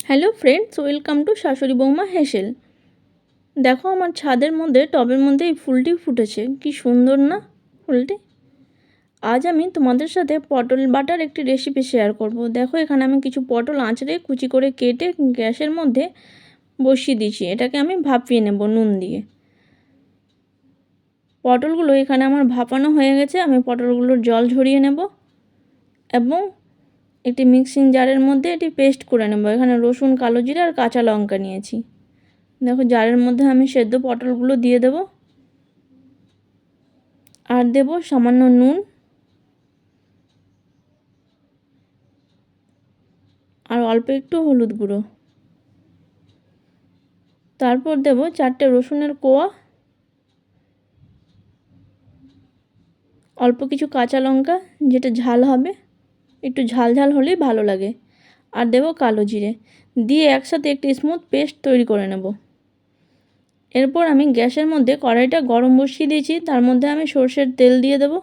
Hello friends, welcome to শাশুড়ি বৌমা হেসেল। দেখো আমার ছাদের মধ্যে টবের মধ্যে এই ফুলটি ফুটেছে, কি সুন্দর না ফুলটি। আজ আমি তোমাদের সাথে পটল বাটার একটি রেসিপি শেয়ার করব। দেখো এখানে আমি কিছু পটল আঁচড়ে কুচি করে কেটে গ্যাসের মধ্যে বসিয়ে দিয়েছি। এটাকে আমি ভাপিয়ে নেব নুন দিয়ে। পটলগুলো এখানে আমার ভাপানো হয়ে গেছে। আমি পটলগুলোর জল ঝরিয়ে নেব এবং একটি মিক্সিং জারের মধ্যে এটি পেস্ট করে নেব। এখানে রসুন, কালো জিরা আর কাঁচা লঙ্কা নিয়েছি। দেখো জারের মধ্যে আমি সেদ্ধ পটলগুলো দিয়ে দেব আর দেব সামান্য নুন আর অল্প একটু হলুদ গুঁড়ো। তারপর দেব 4টে রসুনের কোয়া, অল্প কিছু কাঁচা লঙ্কা, যেটা ঝাল হবে, একটু ঝাল ঝাল হলেই ভালো লাগে, আর দেব কালো জিরে দিয়ে একসাথে একটি স্মুথ পেস্ট তৈরি করে নেব। এরপর আমি গ্যাসের মধ্যে কড়াইটা গরম বসিয়ে দিয়েছি। তার মধ্যে আমি সর্ষের তেল দিয়ে দেব।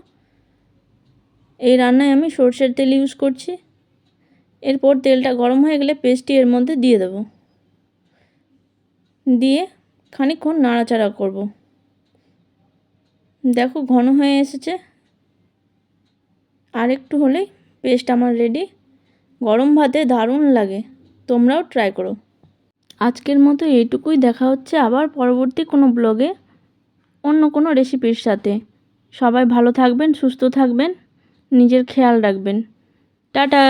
এই রান্নায় আমি সর্ষের তেল ইউজ করছি। এরপর তেলটা গরম হয়ে গেলে পেস্টটি এর মধ্যে দিয়ে দেব, দিয়ে খানিকক্ষণ নাড়াচাড়া করব। দেখো ঘন হয়ে এসেছে, আর একটু হলেই পেস্ট আমার রেডি। গরম ভাতে দারুণ লাগে, তোমরাও ট্রাই করো। আজকের মতো এইটুকুই। দেখা হচ্ছে আবার পরবর্তী কোনো ব্লগে অন্য কোনো রেসিপির সাথে। সবাই ভালো থাকবেন, সুস্থ থাকবেন, নিজের খেয়াল রাখবেন। টাটা।